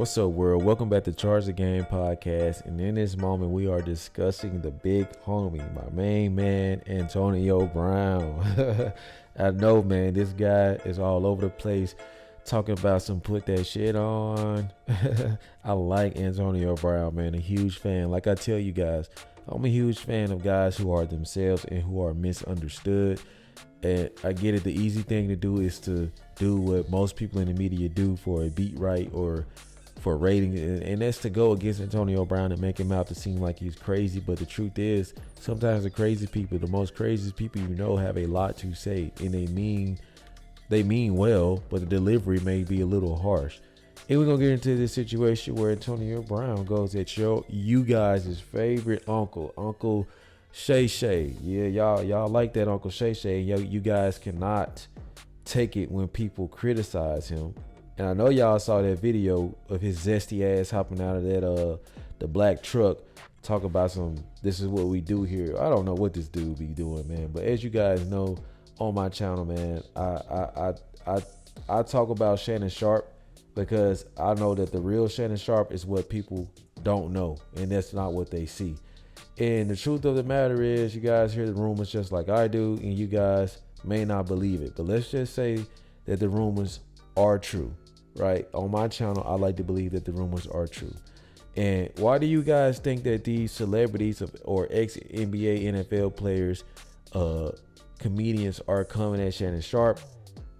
What's up, world? Welcome back to Charge the Game podcast. And in this moment, we are discussing the big homie, my main man, Antonio Brown. I know, man, this guy is all over the place talking about some put that shit on. I like Antonio Brown, man. A huge fan. Like I tell you guys, I'm a huge fan of guys who are themselves and who are misunderstood. And I get it. The easy thing to do is to do what most people in the media do for a beat right or for rating, and that's to go against Antonio Brown and make him out to seem like he's crazy. But the truth is, sometimes the crazy people, the most craziest people you know, have a lot to say, and they mean well, but the delivery may be a little harsh. And we're gonna get into this situation where Antonio Brown goes at you guys' favorite Uncle Shay Shay. Yeah, y'all like that Uncle Shay Shay. You guys cannot take it when people criticize him. And I know y'all saw that video of his zesty ass hopping out of that the black truck, talk about this is what we do here. I don't know what this dude be doing, man. But as you guys know, on my channel, man, I talk about Shannon Sharp because I know that the real Shannon Sharp is what people don't know, and that's not what they see. And the truth of the matter is, you guys hear the rumors just like I do, and you guys may not believe it. But let's just say that the rumors are true. Right, on my channel, I like to believe that the rumors are true. And why do you guys think that these celebrities or ex-NBA, NFL players, comedians are coming at Shannon Sharp?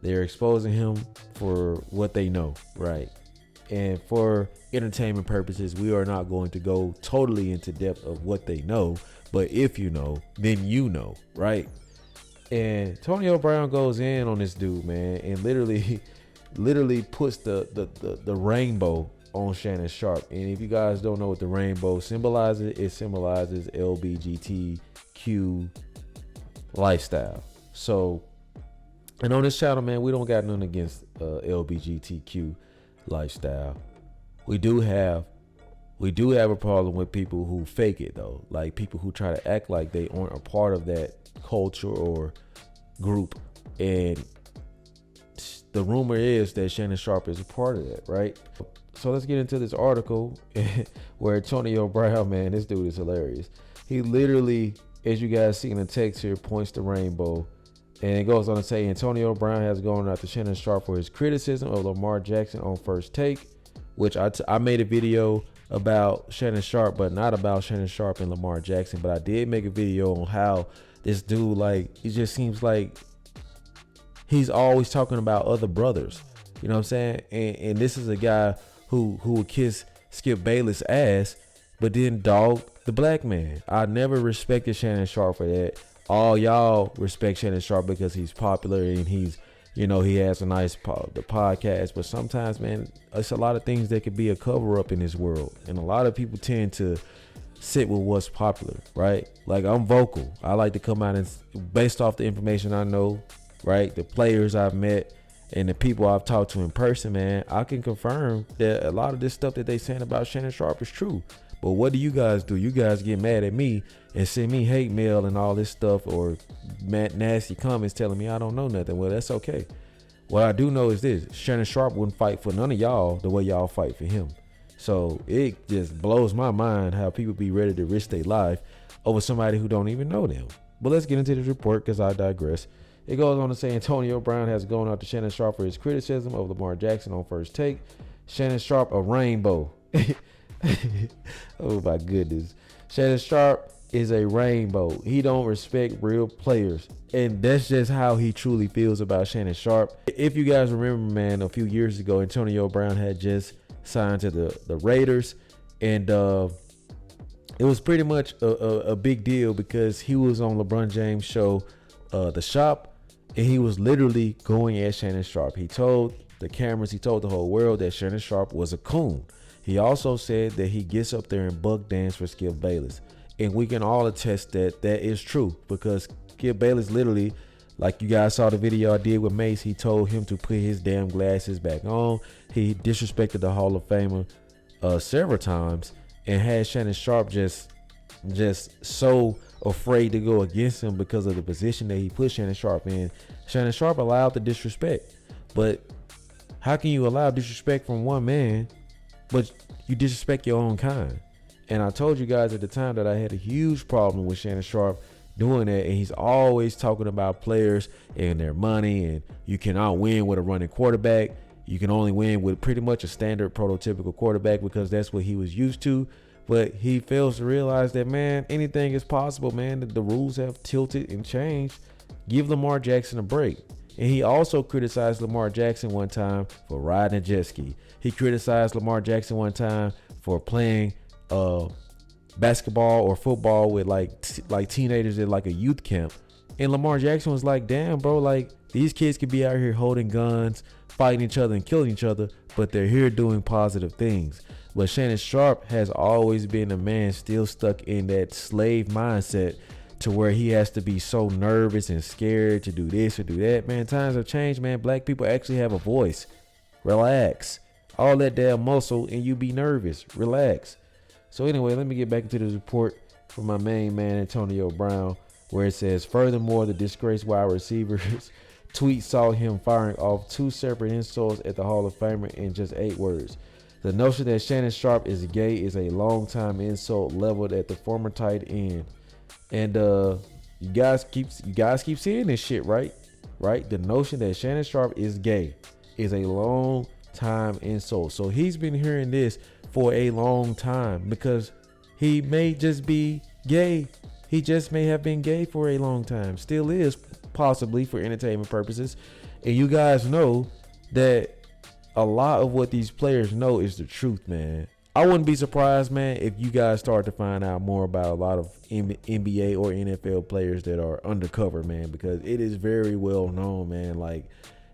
They're exposing him for what they know, right? And for entertainment purposes, we are not going to go totally into depth of what they know, but if you know, then you know, right? And Antonio Brown goes in on this dude, man, and literally puts the rainbow on Shannon Sharp. And if you guys don't know what the rainbow symbolizes, it symbolizes LGBTQ lifestyle. So, and on this channel, man, we don't got nothing against LGBTQ lifestyle. We do have a problem with people who fake it, though, like people who try to act like they aren't a part of that culture or group. And the rumor is that Shannon Sharp is a part of that, right? So let's get into this article where Antonio Brown, man, this dude is hilarious. He literally, as you guys see in the text here, points to rainbow. And it goes on to say, Antonio Brown has gone after Shannon Sharp for his criticism of Lamar Jackson on First Take, which I made a video about Shannon Sharp, but not about Shannon Sharp and Lamar Jackson. But I did make a video on how this dude, like, it just seems like he's always talking about other brothers. You know what I'm saying? And this is a guy who would kiss Skip Bayless' ass, but then dog the black man. I never respected Shannon Sharp for that. All y'all respect Shannon Sharp because he's popular and he's, you know, he has a nice the podcast. But sometimes, man, it's a lot of things that could be a cover up in this world. And a lot of people tend to sit with what's popular, right? Like, I'm vocal. I like to come out and, based off the information I know, right, the players I've met and the people I've talked to in person, man, I can confirm that a lot of this stuff that they saying about Shannon Sharp is true. But what do? You guys get mad at me and send me hate mail and all this stuff, or nasty comments telling me I don't know nothing. Well, that's okay. What I do know is this: Shannon Sharp wouldn't fight for none of y'all the way y'all fight for him. So it just blows my mind how people be ready to risk their life over somebody who don't even know them. But let's get into this report because I digress. It goes on to say Antonio Brown has gone out to Shannon Sharp for his criticism of Lamar Jackson on First Take. Shannon Sharp, a rainbow. Oh my goodness. Shannon Sharp is a rainbow. He don't respect real players. And that's just how he truly feels about Shannon Sharp. If you guys remember, man, a few years ago, Antonio Brown had just signed to the Raiders. And it was pretty much a big deal because he was on LeBron James' show, The Shop. And he was literally going at Shannon Sharp. He told the cameras, he told the whole world that Shannon Sharp was a coon. He also said that he gets up there and buck dance for Skip Bayless. And we can all attest that that is true because Skip Bayless literally, like you guys saw the video I did with Mace, he told him to put his damn glasses back on. He disrespected the Hall of Famer several times and had Shannon Sharp just so afraid to go against him because of the position that he put Shannon Sharp in. Shannon Sharp allowed the disrespect. But how can you allow disrespect from one man but you disrespect your own kind. And I told you guys at the time that I had a huge problem with Shannon Sharp doing that, and he's always talking about players and their money, and you cannot win with a running quarterback. You can only win with pretty much a standard prototypical quarterback because that's what he was used to. But he fails to realize that, man, anything is possible, man. The rules have tilted and changed. Give Lamar Jackson a break. And he also criticized Lamar Jackson one time for riding a jet ski. He criticized Lamar Jackson one time for playing basketball or football with like teenagers at like a youth camp. And Lamar Jackson was like, damn, bro, like these kids could be out here holding guns, fighting each other and killing each other, but they're here doing positive things. But Shannon Sharp has always been a man still stuck in that slave mindset to where he has to be so nervous and scared to do this or do that. Man, times have changed, man. Black people actually have a voice. Relax. All that damn muscle and you be nervous. Relax. So anyway, let me get back into this report from my main man, Antonio Brown, where it says, furthermore, the disgraced wide receivers tweet saw him firing off 2 separate insults at the Hall of Famer in just 8 words. The notion that Shannon Sharp is gay is a long-time insult leveled at the former tight end. And you guys keep seeing this shit, right? Right? The notion that Shannon Sharp is gay is a long-time insult. So he's been hearing this for a long time because he may just be gay. He just may have been gay for a long time. Still is, possibly for entertainment purposes. And you guys know that a lot of what these players know is the truth, man. I wouldn't be surprised, man, if you guys start to find out more about a lot of NBA or NFL players that are undercover, man, because it is very well known, man. Like,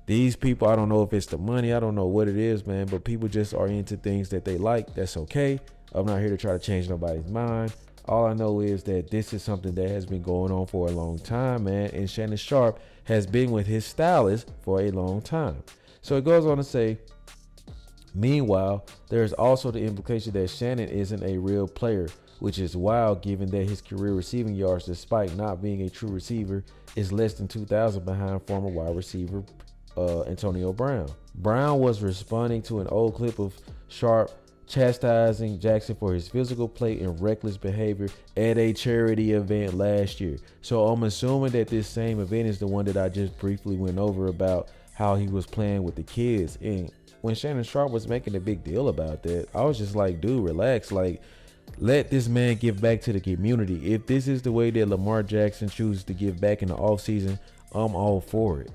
these people, I don't know if it's the money, I don't know what it is, man, but people just are into things that they like. That's okay. I'm not here to try to change nobody's mind. All I know is that this is something that has been going on for a long time, man, and Shannon Sharp has been with his stylist for a long time. So it goes on to say, meanwhile, there is also the implication that Shannon isn't a real player, which is wild given that his career receiving yards, despite not being a true receiver, is less than 2,000 behind former wide receiver Antonio Brown. Brown was responding to an old clip of Sharp chastising Jackson for his physical play and reckless behavior at a charity event last year. So I'm assuming that this same event is the one that I just briefly went over about how he was playing with the kids. And when Shannon Sharp was making a big deal about that, I was just like, dude, relax. Like, let this man give back to the community. If this is the way that Lamar Jackson chooses to give back in the offseason, I'm all for it.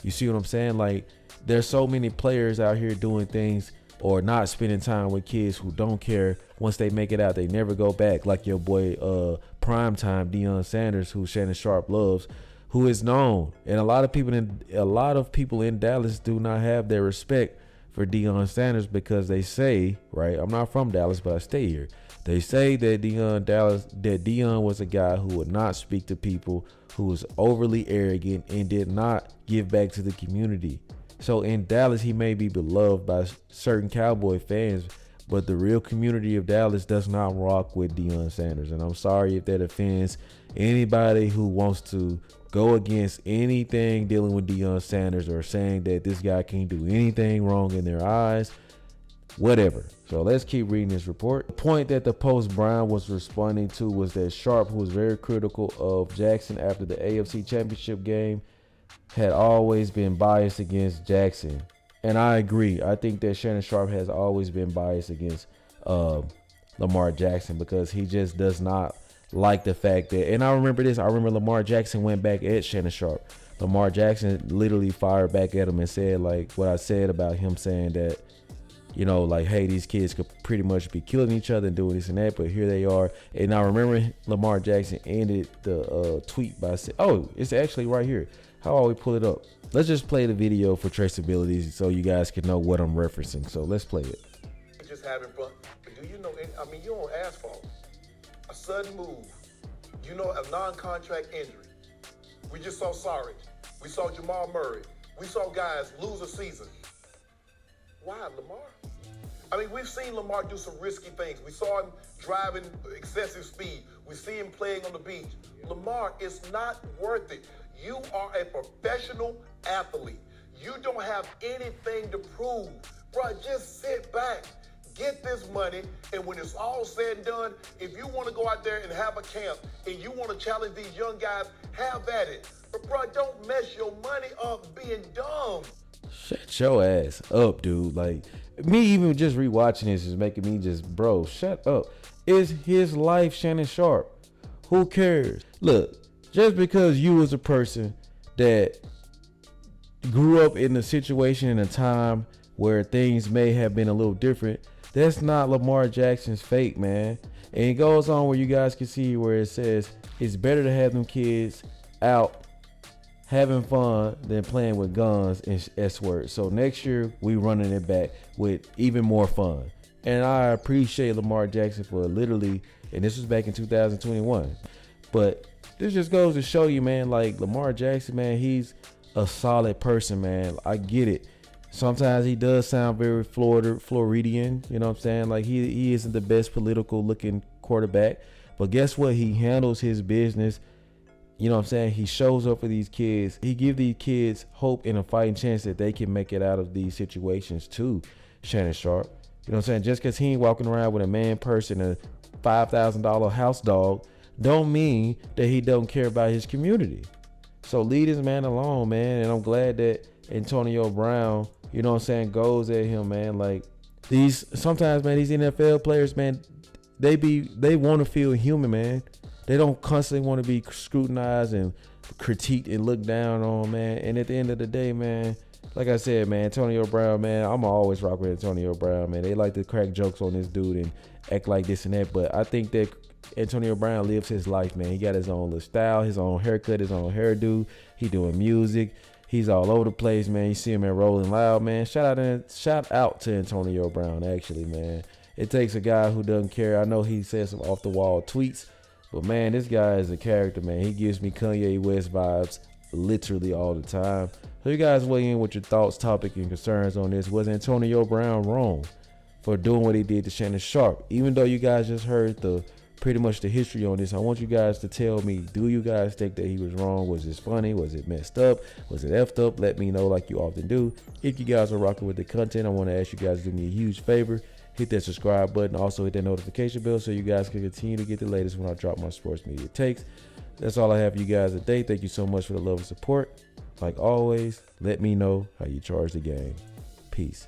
You see what I'm saying? Like, there's so many players out here doing things or not spending time with kids who don't care. Once they make it out, they never go back. Like your boy primetime Deion Sanders, who Shannon Sharp loves, who is known. And a lot of people in Dallas do not have their respect for Deion Sanders because they say, right, I'm not from Dallas, but I stay here. They say that Deion was a guy who would not speak to people, who was overly arrogant and did not give back to the community. So in Dallas, he may be beloved by certain Cowboy fans, but the real community of Dallas does not rock with Deion Sanders. And I'm sorry if that offends anybody who wants to go against anything dealing with Deion Sanders or saying that this guy can't do anything wrong in their eyes. Whatever. So let's keep reading this report. The point that the Post Brown was responding to was that Sharp, who was very critical of Jackson after the AFC Championship game, had always been biased against Jackson. And I agree. I think that Shannon Sharp has always been biased against Lamar Jackson because he just does not like the fact that, and I remember this, I remember Lamar Jackson went back at Shannon Sharp. Lamar Jackson literally fired back at him and said like what I said about him saying that, you know, like, hey, these kids could pretty much be killing each other and doing this and that, but here they are. And I remember Lamar Jackson ended the tweet by saying, oh, it's actually right here. How about we pull it up? Let's just play the video for traceability so you guys can know what I'm referencing. So let's play it. Just having fun. But do you know, I mean, you're on asphalt. A sudden move. You know, a non-contract injury. We just saw Sarge. We saw Jamal Murray. We saw guys lose a season. Why, Lamar? I mean, we've seen Lamar do some risky things. We saw him driving excessive speed. We see him playing on the beach. Lamar, it's not worth it. You are a professional athlete. You don't have anything to prove. Bro, just sit back. get this money, and when it's all said and done, if you want to go out there and have a camp and you want to challenge these young guys, have at it. But bro, don't mess your money up being dumb. Shut your ass up, dude. Like, me even just rewatching this is making me just, bro, shut up. It's his life, Shannon Sharp. Who cares? Look, just because you was a person that grew up in a situation in a time where things may have been a little different, that's not Lamar Jackson's fate, man. And it goes on where you guys can see where it says it's better to have them kids out having fun than playing with guns and S-words. So next year we running it back with even more fun. And I appreciate Lamar Jackson for literally, and this was back in 2021. But this just goes to show you, man, like Lamar Jackson, man, he's a solid person, man. I get it. Sometimes he does sound very Floridian, you know what I'm saying? Like he isn't the best political looking quarterback. But guess what? He handles his business. You know what I'm saying? He shows up for these kids. He gives these kids hope and a fighting chance that they can make it out of these situations too, Shannon Sharp. You know what I'm saying? Just because he ain't walking around with a man purse and a $5,000 house dog don't mean that he don't care about his community. So leave this man alone, man. And I'm glad that Antonio Brown, you know what I'm saying, goes at him, man. Like sometimes, man, these NFL players, man, they want to feel human, man. They don't constantly want to be scrutinized and critiqued and looked down on, man. And at the end of the day, man, like I said, man, Antonio Brown, man, I'm always rock with Antonio Brown, man. They like to crack jokes on this dude and act like this and that. But I think that Antonio Brown lives his life, man. He got his own little style, his own haircut, his own hairdo. He doing music. He's all over the place, man. You see him at Rolling Loud, man. Shout out to Antonio Brown, actually, man. It takes a guy who doesn't care. I know he says some off the wall tweets, but man, this guy is a character, man. He gives me Kanye West vibes literally all the time. So you guys weigh in with your thoughts, topic, and concerns on this. Was Antonio Brown wrong for doing what he did to Shannon Sharp? Even though you guys just heard pretty much the history on this, I want you guys to tell me, do you guys think that he was wrong? Was this funny? Was it messed up? Was it effed up? Let me know like you often do. If you guys are rocking with the content, I want to ask you guys to do me a huge favor. Hit that subscribe button. Also hit that notification bell so you guys can continue to get the latest when I drop my sports media takes. That's all I have for you guys today. Thank you so much for the love and support. Like always, let me know how you charge the game. Peace.